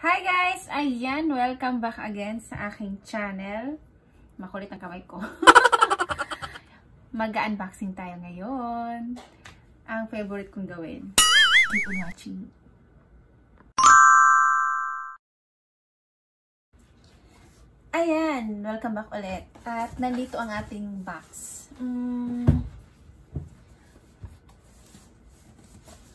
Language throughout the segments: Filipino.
Hi guys! Ayan, welcome back again sa aking channel. Makulit ang kamay ko. Mag-unboxing tayo ngayon. Ang favorite kong gawin. Keep on watching. Ayan, welcome back ulit. At nandito ang ating box.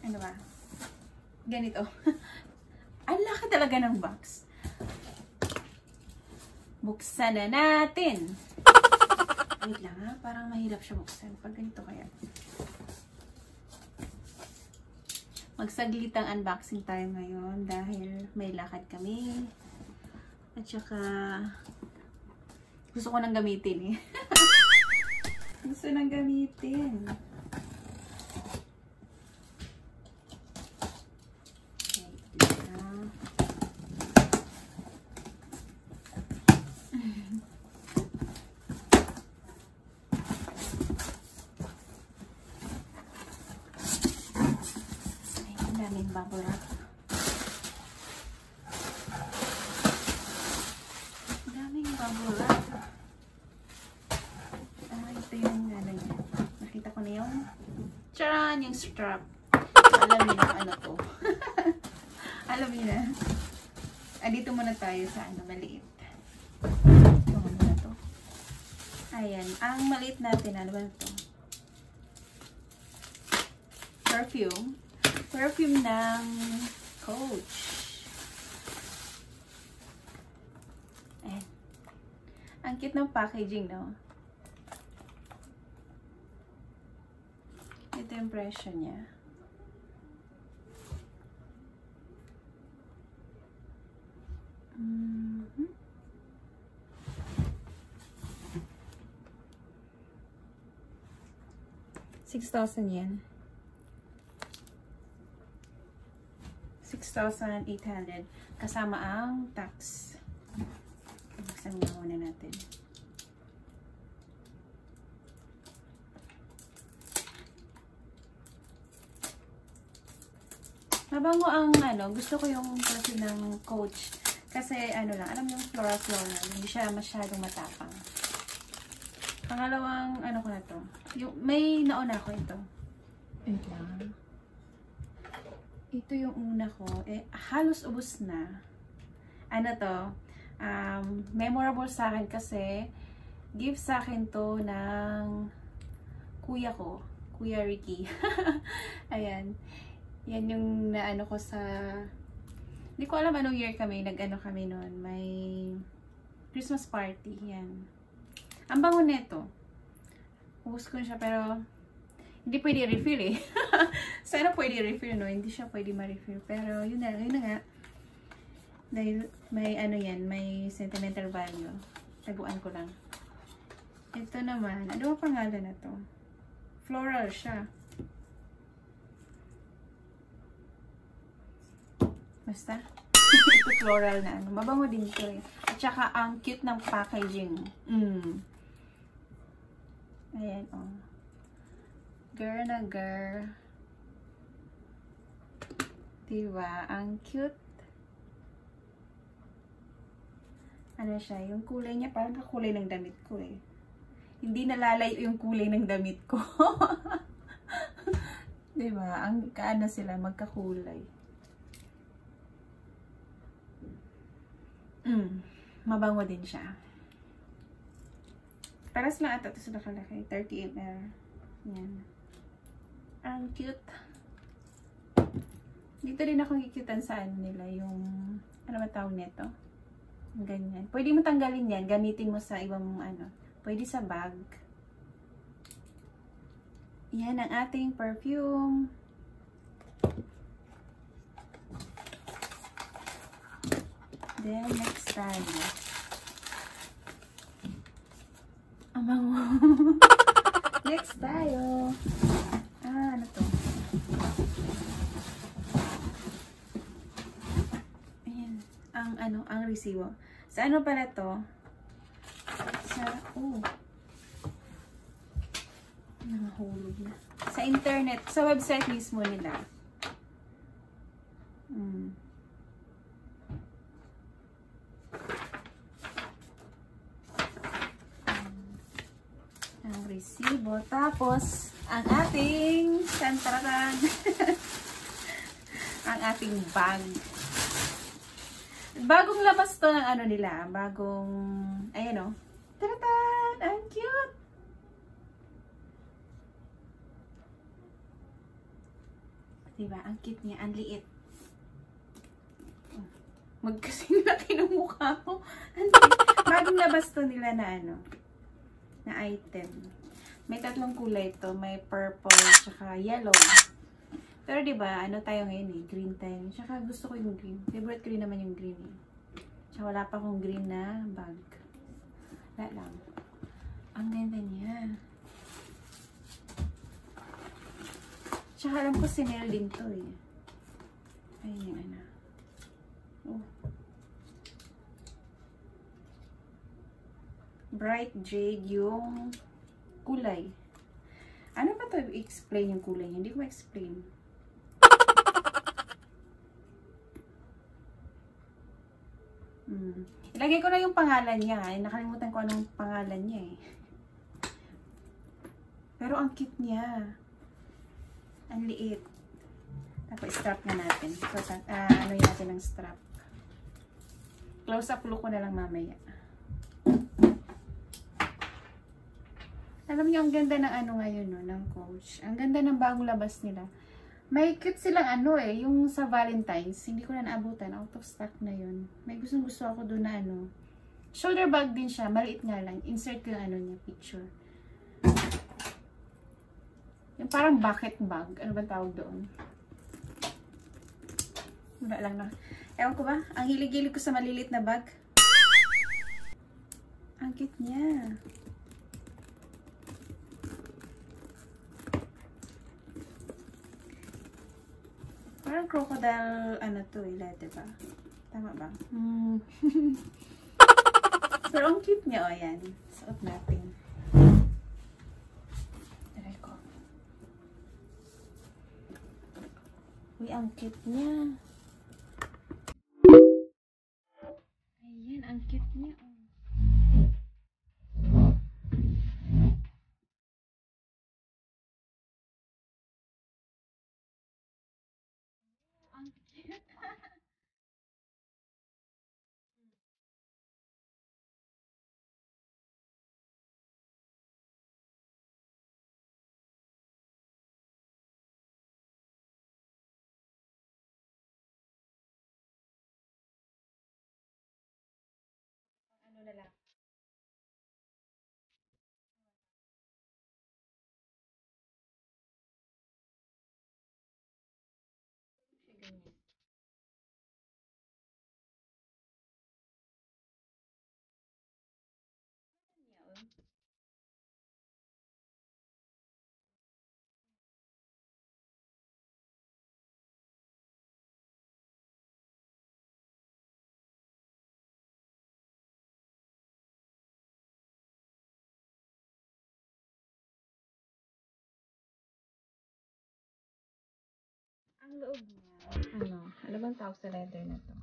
Ano ba? Ganito. Ang laki talaga ng box. Buksan na natin. Wait lang ha, parang mahirap siya buksan. Pag ganito kaya. Magsaglit ang unboxing tayo ngayon dahil may lakad kami. At saka gusto ko nang gamitin eh. Gusto nang gamitin. Daming bubble wrap. Daming bubble wrap. Ito yung ano niya. Nakita ko na yung charan, yung strap. Alam niyo na ano to. Alam niyo na. Dito muna tayo sa ano, maliit. Ito muna to. Ayan. Ang maliit natin, ano ba ito? Perfume. Perfume ng Coach. Ayan. Ang cute ng packaging, no? Ito yung impression niya. $6,000 yan. 6,800 kasama ang tax. Buksan muna natin. Mabango ang ano, gusto ko yung perfume ng Coach kasi ano lang, alam yung floral, hindi siya masyadong matapang. Pangalawang ano ko na to. Yung may nauna ko ito. Wait lang. Ito yung una ko. Halos ubos na. Ano to? Memorable sa akin kasi gift sa akin to ng kuya ko. Kuya Ricky. Ayan. Yan yung naano ko sa... Hindi ko alam anong year kami. Nag-ano kami noon. May Christmas party. Yan. Ang bango neto. Ubos ko siya pero... Hindi pwede refill eh. Sana pwede refill, no? Hindi siya pwede ma-refill. Pero yun na nga. Dahil may ano yan, may sentimental value. Taguan ko lang. Ito naman, ano ba pangalan na to? Floral siya. Basta. Ito floral na ano. Mabango din ito eh. At saka ang cute ng packaging. Ayan, oh. Girl na girl. Diba? Ang cute. Ano siya? Yung kulay niya parang kakulay ng damit ko eh. Hindi nalalayo yung kulay ng damit ko. Diba? Ang kaano sila magkakulay. Mabango din siya. Paras lang ata ito sa nakalaki. 30 ml. Yan. Ang cute. Dito din ako kikitan sa ano nila, yung, ano ba tawag nito? Ganyan. Pwede mo tanggalin yan, gamitin mo sa ibang ano. Pwede sa bag. Yan ang ating perfume. Then, next tayo. Amango. Next tayo. Ano to? Ayan. Ang resibo. Sa ano pala to? Sa, nangahulog na. Sa internet, sa website mismo nila. resibo. Tapos, ang ating santaratan. Ang ating bag. Bagong labas to ng ano nila. Bagong, ayan o. Taratan! Ang cute! Diba? Ang cute niya. Ang liit. Magkasing laki ng mukha ko. Bagong labas to nila na ano. Na item. May tatlong kulay to. May purple, tsaka yellow. Pero diba, ano tayo ngayon eh. Green tayo. Tsaka gusto ko yung green. Favorite ko rin naman yung green eh. Tsaka wala pa akong green na bag. Wala lang. Ang ganda niya. Tsaka alam ko sinel din to eh. Ayun yung ano. Oh. Bright jade yung kulay. Ano ba to i-explain yung kulay niya? Hindi ko ma-explain. Ilagay ko na yung pangalan niya. Nakalimutan ko anong pangalan niya eh. Pero ang cute niya. Ang liit. Tapos strap na natin. So, ano yun natin ng strap. Close up look ko na lang mamaya. Alam niyo, ang ganda ng ano ngayon, no, ng Coach. Ang ganda ng bagong labas nila. May cute silang ano eh, yung sa Valentine's. Hindi ko na naabutan. Out of stock na yun. May gusto ako doon na ano. Shoulder bag din siya. Maliit nga lang. Insert ko yung ano niya, picture. Yung parang bucket bag. Ano ba tawag doon? Wala lang na. Ewan ko ba? Ang hilig-hilig ko sa malilit na bag. Ang cute niya. Parang crocodile, ano to eh, diba? Tama ba? Pero ang cute niya, o yan. Suot natin. Try ko. Uy, ang cute niya. Ayan, ang cute niya. Ang cute. Ano na lang. Ganyan. Ang loob niya, ano bang tawag sa leather na to?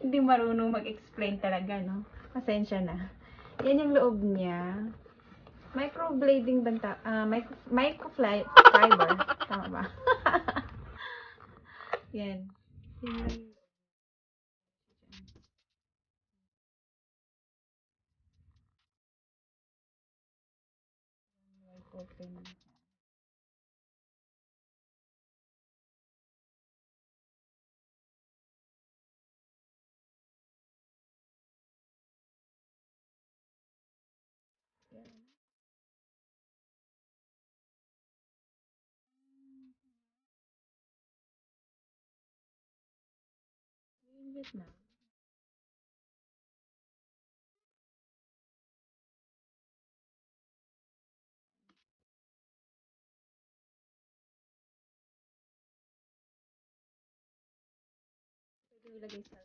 Hindi marunong mag-explain talaga, no? Pasensya na. Yan yung loob niya. Microblading banta, microfiber. Tama ba? Yan. Open. Vietnam. Pwede ilagay sa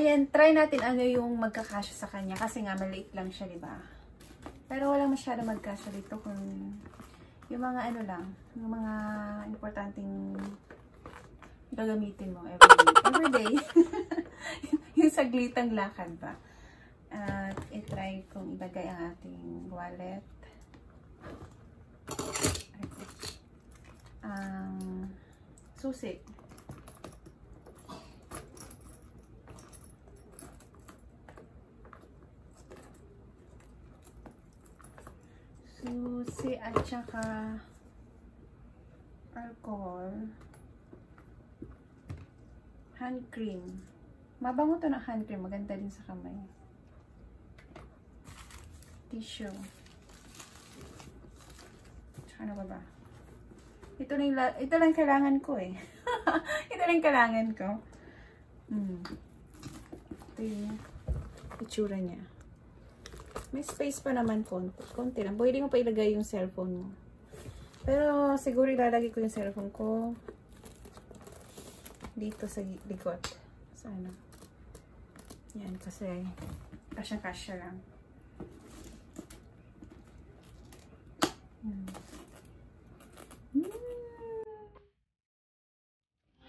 Ayan, try natin ano yung magkakasya sa kanya kasi nga maliit lang siya, di ba? Pero wala masyado magkasya dito kung yung mga ano lang, yung mga importanteng gagamitin mo everyday. Yung saglitang lakad ba? At i-try kong ilagay ang ating wallet. Susi. Susi at saka alcohol. Hand cream. Mabango to ng hand cream. Maganda din sa kamay. Tissue. Tsaka ano ba? Ito lang kailangan ko eh. Ito lang kailangan ko. Ito yung itsura niya. May space pa naman konti lang. Pwede mo pa ilagay yung cellphone mo. Pero siguro ilalagay ko yung cellphone ko dito sa likod. Sana. Yan, kasi kasya-kasya lang.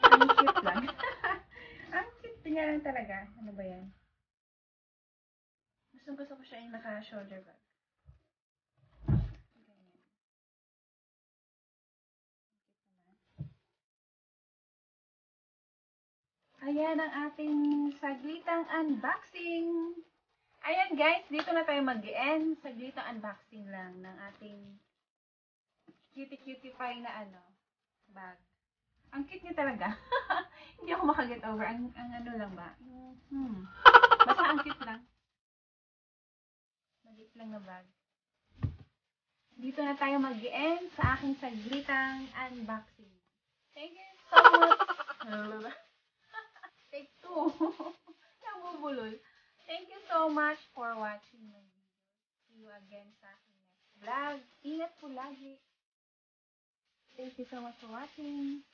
Ang cute lang. Ang cute niya lang talaga. Ano ba yan? Gusto ko siya yung naka-shoulder bag. Ayan ang ating saglitang unboxing. Ayan guys, dito na tayo mag-end. Saglitang unboxing lang ng ating cutie pie na bag. Ang cute niya talaga. Hindi ako makaget over. Ang ano lang ba? Basta ang cute lang. Maliit lang na bag. Dito na tayo mag-end sa aking saglitang unboxing. Thank you so much. Take 2. Nabubulol. Thank you so much for watching my video. See you again sa aking next vlog. Ingat po lagi. Thank you so much for watching.